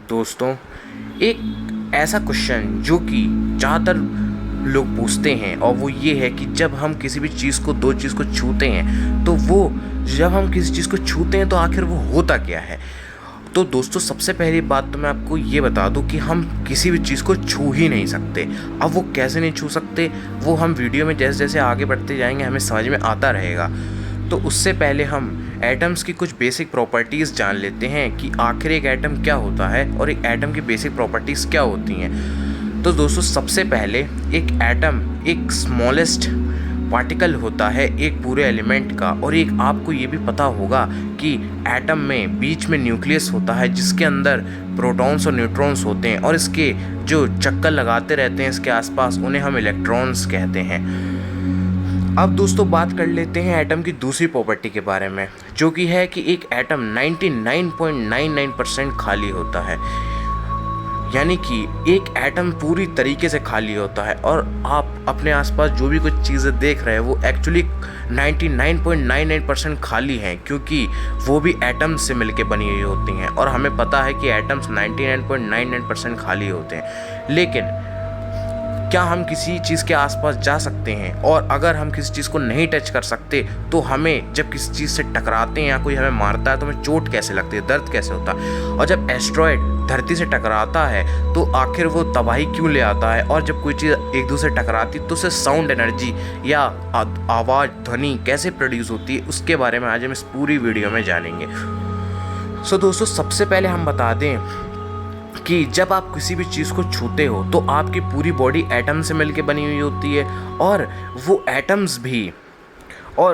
दोस्तों, एक ऐसा क्वेश्चन जो कि ज़्यादातर लोग पूछते हैं और वो ये है कि जब हम किसी भी चीज़ को दो चीज़ को छूते हैं तो वो जब हम किसी चीज़ को छूते हैं तो आखिर वो होता क्या है। तो दोस्तों, सबसे पहली बात तो मैं आपको ये बता दूं कि हम किसी भी चीज़ को छू ही नहीं सकते। अब वो कैसे नहीं छू सकते वो हम वीडियो में जैसे जैसे आगे बढ़ते जाएंगे हमें समझ में आता रहेगा। तो उससे पहले हम एटम्स की कुछ बेसिक प्रॉपर्टीज़ जान लेते हैं कि आखिर एक एटम क्या होता है और एक एटम की बेसिक प्रॉपर्टीज़ क्या होती हैं। तो दोस्तों, सबसे पहले एक एटम एक स्मॉलेस्ट पार्टिकल होता है एक पूरे एलिमेंट का। और एक आपको ये भी पता होगा कि एटम में बीच में न्यूक्लियस होता है जिसके अंदर प्रोटॉन्स और न्यूट्रॉन्स होते हैं और इसके जो चक्कर लगाते रहते हैं इसके आसपास उन्हें हम इलेक्ट्रॉन्स कहते हैं। अब दोस्तों, बात कर लेते हैं एटम की दूसरी प्रॉपर्टी के बारे में, जो कि है कि एक एटम 99.99% खाली होता है। यानी कि एक एटम पूरी तरीके से खाली होता है और आप अपने आसपास जो भी कुछ चीज़ें देख रहे हैं वो एक्चुअली 99.99% खाली हैं, क्योंकि वो भी एटम्स से मिलके बनी हुई होती हैं। और हमें पता है कि एटम्स 99.99% खाली होते हैं। लेकिन क्या हम किसी चीज़ के आसपास जा सकते हैं? और अगर हम किसी चीज़ को नहीं टच कर सकते तो हमें जब किसी चीज़ से टकराते हैं या कोई हमें मारता है तो हमें चोट कैसे लगती है, दर्द कैसे होता है? और जब एस्ट्रॉयड धरती से टकराता है तो आखिर वो तबाही क्यों ले आता है? और जब कोई चीज़ एक दूसरे से टकराती तो उससे साउंड एनर्जी या आवाज़ ध्वनि कैसे प्रोड्यूस होती है, उसके बारे में आज हम इस पूरी वीडियो में जानेंगे। सो दोस्तों, सबसे पहले हम बता दें कि जब आप किसी भी चीज़ को छूते हो तो आपकी पूरी बॉडी एटम से मिलके बनी हुई होती है और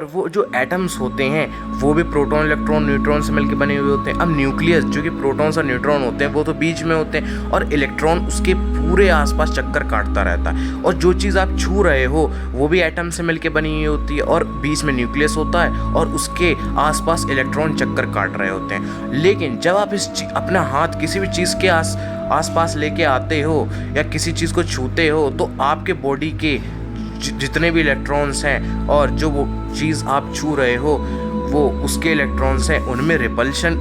वो जो एटम्स होते हैं वो भी प्रोटॉन इलेक्ट्रॉन न्यूट्रॉन से मिलके बने हुए होते हैं। अब न्यूक्लियस जो कि प्रोटॉन्स और न्यूट्रॉन होते हैं वो तो बीच में होते हैं और इलेक्ट्रॉन उसके पूरे आसपास चक्कर काटता रहता है। और जो चीज़ आप छू रहे हो वो भी एटम से मिलके बनी हुई होती है और बीच में न्यूक्लियस होता है और उसके आसपास इलेक्ट्रॉन चक्कर काट रहे होते हैं। लेकिन जब आप अपना हाथ किसी भी चीज़ के आसपास लेके आते हो या किसी चीज़ को छूते हो तो आपके बॉडी के जितने भी इलेक्ट्रॉन्स हैं और जो वो चीज़ आप छू रहे हो वो उसके इलेक्ट्रॉन्स हैं, उनमें रिपल्शन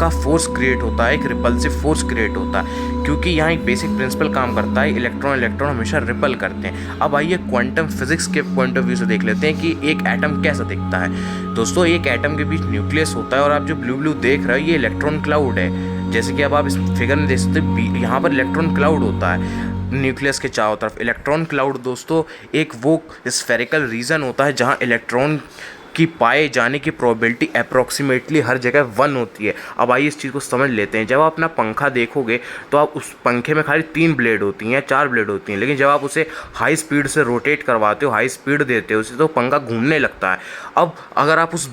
का फोर्स क्रिएट होता है, एक रिपल्सिव फोर्स क्रिएट होता है। क्योंकि यहाँ एक बेसिक प्रिंसिपल काम करता है, इलेक्ट्रॉन हमेशा रिपल करते हैं। अब आइए क्वांटम फिजिक्स के पॉइंट ऑफ व्यू से देख लेते हैं कि एक एटम कैसा दिखता है। दोस्तों, एक एटम के बीच न्यूक्लियस होता है और आप जो ब्लू देख रहे हो ये इलेक्ट्रॉन क्लाउड है। जैसे कि अब आप इस फिगर में देख सकते हो, यहाँ पर इलेक्ट्रॉन क्लाउड होता है न्यूक्लियस के चारों तरफ। इलेक्ट्रॉन क्लाउड दोस्तों एक वो स्फेरिकल रीजन होता है जहाँ इलेक्ट्रॉन की पाए जाने की प्रोबेबिलिटी अप्रॉक्सीमेटली हर जगह 1 होती है। अब आइए इस चीज़ को समझ लेते हैं। जब आप अपना पंखा देखोगे तो आप उस पंखे में खाली 3 ब्लेड होती हैं या 4 ब्लेड होती हैं, लेकिन जब आप उसे हाई स्पीड से रोटेट करवाते हो, हाई स्पीड देते हो उसे, तो पंखा घूमने लगता है। अब अगर आप उस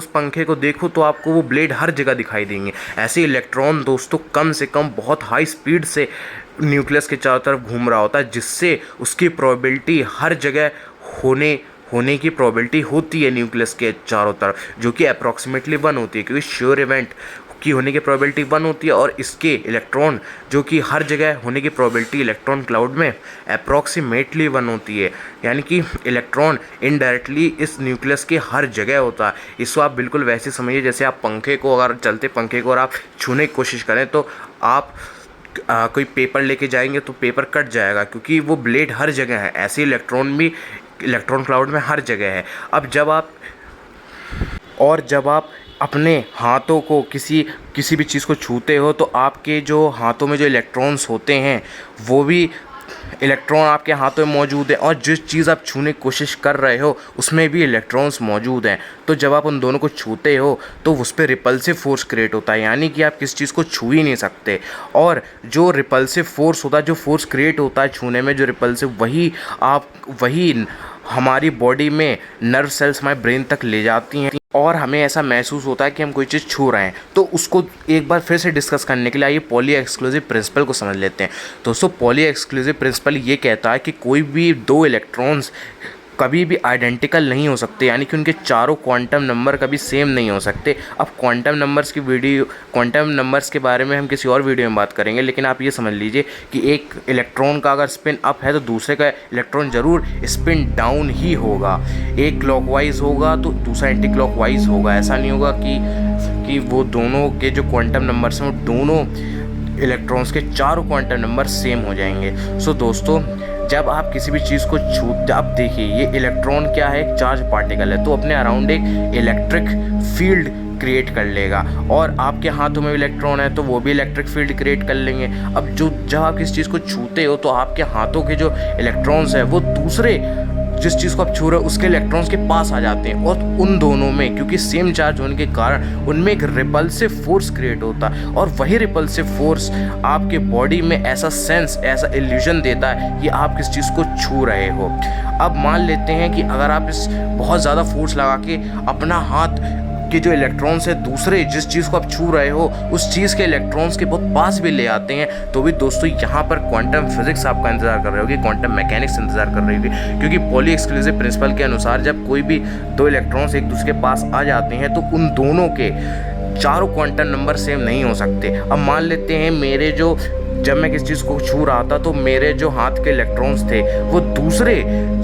पंखे को देखो तो आपको वो ब्लेड हर जगह दिखाई देंगे। ऐसे इलेक्ट्रॉन दोस्तों कम से कम बहुत हाई स्पीड से न्यूक्लियस के चारों तरफ घूम रहा होता है, जिससे उसकी प्रोबेबिलिटी हर जगह होने की प्रोबेबिलिटी होती है न्यूक्लियस के चारों तरफ, जो कि अप्रॉक्सीमेटली 1 होती है, क्योंकि श्योर इवेंट की होने की प्रोबेबिलिटी 1 होती है और इसके इलेक्ट्रॉन जो कि हर जगह होने की प्रोबेबिलिटी इलेक्ट्रॉन क्लाउड में अप्रॉक्सीमेटली 1 होती है। यानी कि इलेक्ट्रॉन इनडायरेक्टली इस न्यूक्लियस के हर जगह होता है। इसको आप बिल्कुल वैसे समझिए जैसे आप पंखे को, अगर चलते पंखे को और आप छूने की कोशिश करें तो आप कोई पेपर लेके जाएंगे तो पेपर कट जाएगा, क्योंकि वो ब्लेड हर जगह है। ऐसे इलेक्ट्रॉन भी इलेक्ट्रॉन क्लाउड में हर जगह है। अब जब आप अपने हाथों को किसी भी चीज़ को छूते हो तो आपके जो हाथों में जो इलेक्ट्रॉन्स होते हैं वो भी इलेक्ट्रॉन आपके हाथों में मौजूद है और जिस चीज़ आप छूने की कोशिश कर रहे हो उसमें भी इलेक्ट्रॉन्स मौजूद हैं। तो जब आप उन दोनों को छूते हो तो उस पर रिपल्सिव फोर्स क्रिएट होता है, यानी कि आप किसी चीज़ को छू ही नहीं सकते। और जो रिपल्सिव फोर्स होता है, जो फोर्स क्रिएट होता है छूने में, जो रिपल्सिव, वही हमारी बॉडी में नर्व सेल्स हमारे ब्रेन तक ले जाती हैं और हमें ऐसा महसूस होता है कि हम कोई चीज़ छू रहे हैं। तो उसको एक बार फिर से डिस्कस करने के लिए आइए पॉली एक्सक्लूसिव प्रिंसिपल को समझ लेते हैं। दोस्तों, पॉली एक्सक्लूसिव प्रिंसिपल ये कहता है कि कोई भी 2 इलेक्ट्रॉन्स कभी भी आइडेंटिकल नहीं हो सकते, यानी कि उनके चारों क्वांटम नंबर कभी सेम नहीं हो सकते। अब क्वांटम नंबर्स के बारे में हम किसी और वीडियो में बात करेंगे, लेकिन आप ये समझ लीजिए कि एक इलेक्ट्रॉन का अगर स्पिन अप है तो दूसरे का इलेक्ट्रॉन ज़रूर स्पिन डाउन ही होगा। एक क्लॉकवाइज होगा तो दूसरा एंटी क्लॉकवाइज होगा। ऐसा नहीं होगा कि वो दोनों के जो क्वांटम नंबर्स हैं वो दोनों इलेक्ट्रॉन्स के चारों क्वांटम नंबर सेम हो जाएंगे। सो दोस्तों, जब आप किसी भी चीज़ को छूते, अब देखिए ये इलेक्ट्रॉन क्या है, एक चार्ज पार्टिकल है, तो अपने अराउंड एक इलेक्ट्रिक फील्ड क्रिएट कर लेगा, और आपके हाथों में इलेक्ट्रॉन है तो वो भी इलेक्ट्रिक फील्ड क्रिएट कर लेंगे। अब जब आप किसी चीज़ को छूते हो तो आपके हाथों के जो इलेक्ट्रॉन्स है वो दूसरे जिस चीज़ को आप छू रहे हो उसके इलेक्ट्रॉन्स के पास आ जाते हैं, और उन दोनों में क्योंकि सेम चार्ज होने के कारण उनमें एक रिपल्सिव फोर्स क्रिएट होता है, और वही रिपल्सिव फोर्स आपके बॉडी में ऐसा सेंस, ऐसा इल्यूजन देता है कि आप किस चीज़ को छू रहे हो। अब मान लेते हैं कि अगर आप इस बहुत ज़्यादा फोर्स लगा के अपना हाथ कि जो इलेक्ट्रॉन्स है दूसरे जिस चीज़ को आप छू रहे हो उस चीज़ के इलेक्ट्रॉन्स के बहुत पास भी ले आते हैं, तो भी दोस्तों यहाँ पर क्वांटम फिजिक्स आपका इंतजार कर रही होगी, क्वांटम मैकेनिक्स इंतजार कर रही होगी, क्योंकि पॉली एक्सक्लूसिव प्रिंसिपल के अनुसार जब कोई भी दो इलेक्ट्रॉन्स एक दूसरे के पास आ जाते हैं तो उन दोनों के चारों क्वांटम नंबर सेम नहीं हो सकते। अब मान लेते हैं जब मैं किस चीज़ को छू रहा था तो मेरे जो हाथ के इलेक्ट्रॉन्स थे वो दूसरे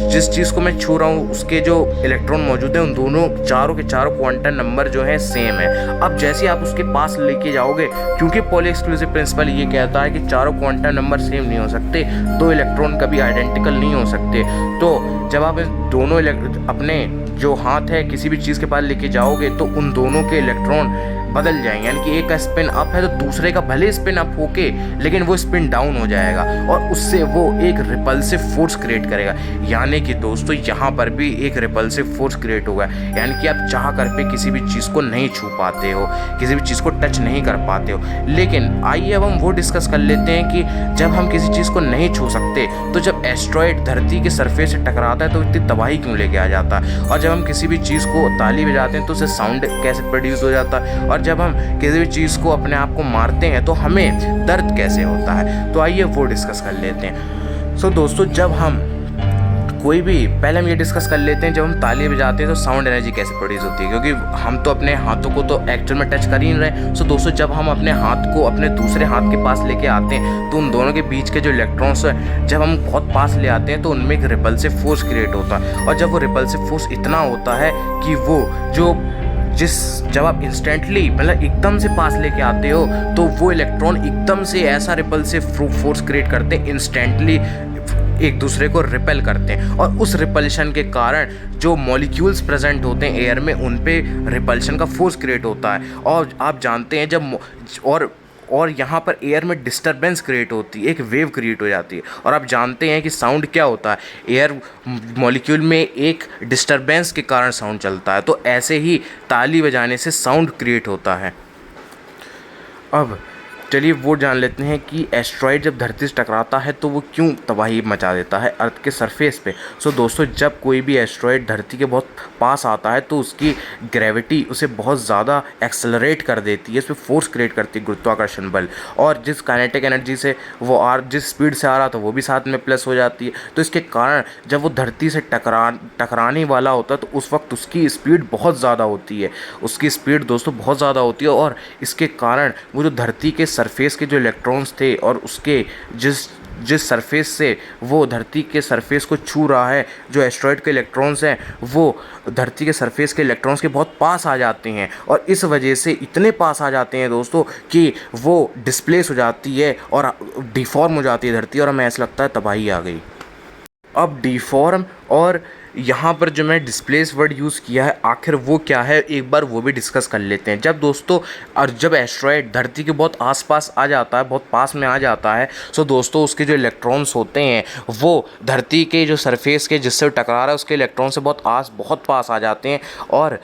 जिस चीज़ को मैं छू रहा हूँ उसके जो इलेक्ट्रॉन मौजूद हैं उन दोनों चारों के चारों क्वांटम नंबर जो है सेम है। अब जैसे आप उसके पास लेके जाओगे, क्योंकि पॉली एक्सक्लूसिव प्रिंसिपल ये कहता है कि चारों क्वांटम नंबर सेम नहीं हो सकते, दो इलेक्ट्रॉन कभी आइडेंटिकल नहीं हो सकते, तो जब आप दोनों अपने जो हाथ है किसी भी चीज़ के पास लेके जाओगे तो उन दोनों के इलेक्ट्रॉन बदल जाएंगे, यानी कि एक का स्पिन अप है तो दूसरे का भले स्पिन अप होके लेकिन वो स्पिन डाउन हो जाएगा, और उससे वो एक रिपल्सिव फोर्स क्रिएट करेगा। यानी कि दोस्तों यहाँ पर भी एक रिपल्सिव फोर्स क्रिएट होगा, यानी कि आप चाह कर पे किसी भी चीज़ को नहीं छू पाते हो, किसी भी चीज़ को टच नहीं कर पाते हो। लेकिन आइए अब हम वो डिस्कस कर लेते हैं कि जब हम किसी चीज़ को नहीं छू सकते तो जब एस्ट्रॉयड धरती के सरफेस से टकराता है तो इतनी तबाही क्यों लेके आ जाता है, और जब हम किसी भी चीज़ को ताली बजाते हैं तो उससे साउंड कैसे प्रोड्यूस हो जाता है, और जब हम किसी भी चीज़ को अपने आप को मारते हैं तो हमें दर्द कैसे होता है। तो आइए वो डिस्कस कर लेते हैं। सो दोस्तों, जब हम कोई भी पहले हम ये डिस्कस कर लेते हैं, जब हम ताली बजाते हैं तो साउंड एनर्जी कैसे प्रोड्यूस होती है, क्योंकि हम तो अपने हाथों को तो एक्चुअल में टच कर ही नहीं रहे। सो दोस्तों, जब हम अपने हाथ को अपने दूसरे हाथ के पास लेके आते हैं तो उन दोनों के बीच के जो इलेक्ट्रॉन्स है जब हम बहुत पास ले आते हैं तो उनमें एक रिपल्सिव फोर्स क्रिएट होता है, और जब वो रिपल्सिव फोर्स इतना होता है कि वो जब आप इंस्टेंटली मतलब एकदम से पास लेके आते हो तो वो इलेक्ट्रॉन एकदम से ऐसा रिपल्सिव फोर्स क्रिएट करते हैं, इंस्टेंटली एक दूसरे को रिपेल करते हैं, और उस रिपल्शन के कारण जो मॉलिक्यूल्स प्रेजेंट होते हैं एयर में उन पे रिपल्शन का फोर्स क्रिएट होता है। और आप जानते हैं जब और यहाँ पर एयर में डिस्टरबेंस क्रिएट होती है, एक वेव क्रिएट हो जाती है, और आप जानते हैं कि साउंड क्या होता है, एयर मॉलिक्यूल में एक डिस्टरबेंस के कारण साउंड चलता है, तो ऐसे ही ताली बजाने से साउंड क्रिएट होता है। अब चलिए वो जान लेते हैं कि एस्ट्रॉयड जब धरती से टकराता है तो वो क्यों तबाही मचा देता है अर्थ के सरफेस पे। सो दोस्तों, जब कोई भी एस्ट्रॉयड धरती के बहुत पास आता है तो उसकी ग्रेविटी उसे बहुत ज़्यादा एक्सेलरेट कर देती है, इस पर फोर्स क्रिएट करती है, गुरुत्वाकर्षण बल, और जिस काइनेटिक एनर्जी से वो जिस स्पीड से आ रहा था वो भी साथ में प्लस हो जाती है। तो इसके कारण जब वो धरती से टकराने वाला होता है तो उस वक्त उसकी स्पीड बहुत ज़्यादा होती है, उसकी स्पीड दोस्तों बहुत ज़्यादा होती है, और इसके कारण वो जो धरती के सरफेस के जो इलेक्ट्रॉन्स थे और उसके जिस सरफेस से वो धरती के सरफेस को छू रहा है, जो एस्ट्रॉयड के इलेक्ट्रॉन्स हैं वो धरती के सरफेस के इलेक्ट्रॉन्स के बहुत पास आ जाते हैं, और इस वजह से इतने पास आ जाते हैं दोस्तों कि वो डिस्प्लेस हो जाती है और डिफॉर्म हो जाती है धरती, और हमें ऐसा लगता है तबाही आ गई। अब डिफॉर्म और यहाँ पर जो मैं डिस्प्लेस वर्ड यूज़ किया है आखिर वो क्या है, एक बार वो भी डिस्कस कर लेते हैं। जब एस्ट्रॉयड धरती के बहुत आसपास आ जाता है, बहुत पास में आ जाता है, सो दोस्तों उसके जो इलेक्ट्रॉन्स होते हैं वो धरती के जो सरफेस के जिससे टकरा रहा है उसके इलेक्ट्रॉन से बहुत पास आ जाते हैं, और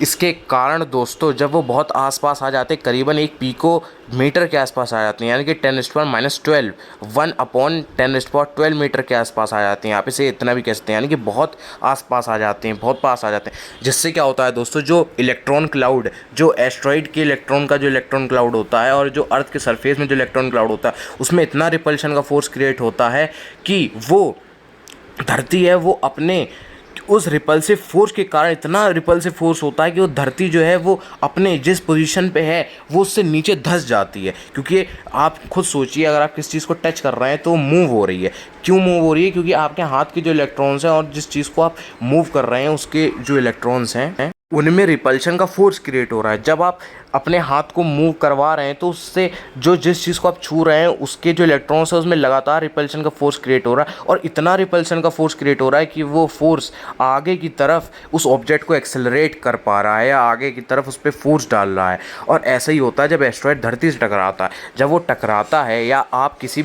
इसके कारण दोस्तों जब वो बहुत आसपास आ जाते हैं, करीबन 1 पिकोमीटर के आसपास आ जाते हैं, यानी कि 10⁻⁻12 1/10⁻12 मीटर के आसपास आ जाते हैं। आप इसे इतना भी कह सकते हैं, यानी कि बहुत आसपास आ जाते हैं, बहुत पास आ जाते हैं। जिससे क्या होता है दोस्तों, जो इलेक्ट्रॉन क्लाउड, जो एस्ट्रॉयड के इलेक्ट्रॉन का जो इलेक्ट्रॉन क्लाउड होता है और जो अर्थ के सरफेस में जो इलेक्ट्रॉन क्लाउड होता है उसमें इतना रिपल्शन का फोर्स क्रिएट होता है कि वो धरती है वो अपने उस रिपल्सिव फोर्स के कारण इतना रिपल्सिव फोर्स होता है कि वो धरती जो है वो अपने जिस पोजीशन पे है वो उससे नीचे धंस जाती है। क्योंकि आप खुद सोचिए, अगर आप किस चीज़ को टच कर रहे हैं तो मूव हो रही है। क्यों मूव हो रही है? क्योंकि आपके हाथ के जो इलेक्ट्रॉन्स हैं और जिस चीज़ को आप मूव कर रहे हैं उसके जो इलेक्ट्रॉन्स हैं उनमें रिपल्शन का फोर्स क्रिएट हो रहा है। जब आप अपने हाथ को मूव करवा रहे हैं तो उससे जो जिस चीज़ को आप छू रहे हैं उसके जो इलेक्ट्रॉन्स है उसमें लगातार रिपल्शन का फोर्स क्रिएट हो रहा है, और इतना रिपल्शन का फोर्स क्रिएट हो रहा है कि वो फोर्स आगे की तरफ उस ऑब्जेक्ट को एक्सेलरेट कर पा रहा है या आगे की तरफ उस पर फोर्स डाल रहा है। और ऐसा ही होता है जब एस्ट्रॉयड धरती से टकराता है। जब वो टकराता है या आप किसी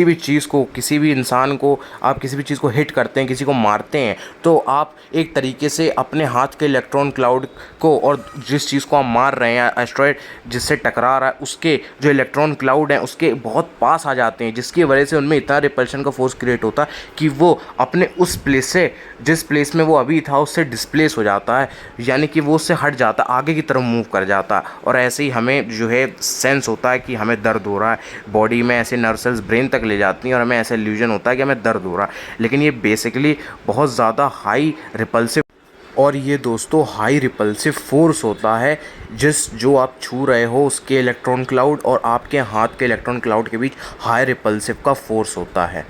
भी चीज़ को, किसी भी इंसान को, आप किसी भी चीज़ को हिट करते हैं, किसी को मारते हैं, तो आप एक तरीके से अपने हाथ के इलेक्ट्रॉन क्लाउड को और जिस चीज़ को आप मार रहे हैं, एस्ट्रॉयड जिससे टकरा रहा है, उसके जो इलेक्ट्रॉन क्लाउड हैं उसके बहुत पास आ जाते हैं, जिसकी वजह से उनमें इतना रिपल्शन का फोर्स क्रिएट होता है कि वो अपने उस प्लेस से, जिस प्लेस में वो अभी था, उससे डिस्प्लेस हो जाता है, यानी कि वो उससे हट जाता है, आगे की तरफ मूव कर जाता है। और ऐसे ही हमें जो है सेंस होता है कि हमें दर्द हो रहा है, बॉडी में ऐसे नर्व सेल्स ब्रेन तक ले जाती हैं और हमें ऐसा इल्यूजन होता है कि हमें दर्द हो रहा है। लेकिन ये बेसिकली बहुत ज़्यादा हाई रिपल्सिव, और ये दोस्तों हाई रिपल्सिव फोर्स होता है जो आप छू रहे हो उसके इलेक्ट्रॉन क्लाउड और आपके हाथ के इलेक्ट्रॉन क्लाउड के बीच हाई रिपल्सिव का फोर्स होता है।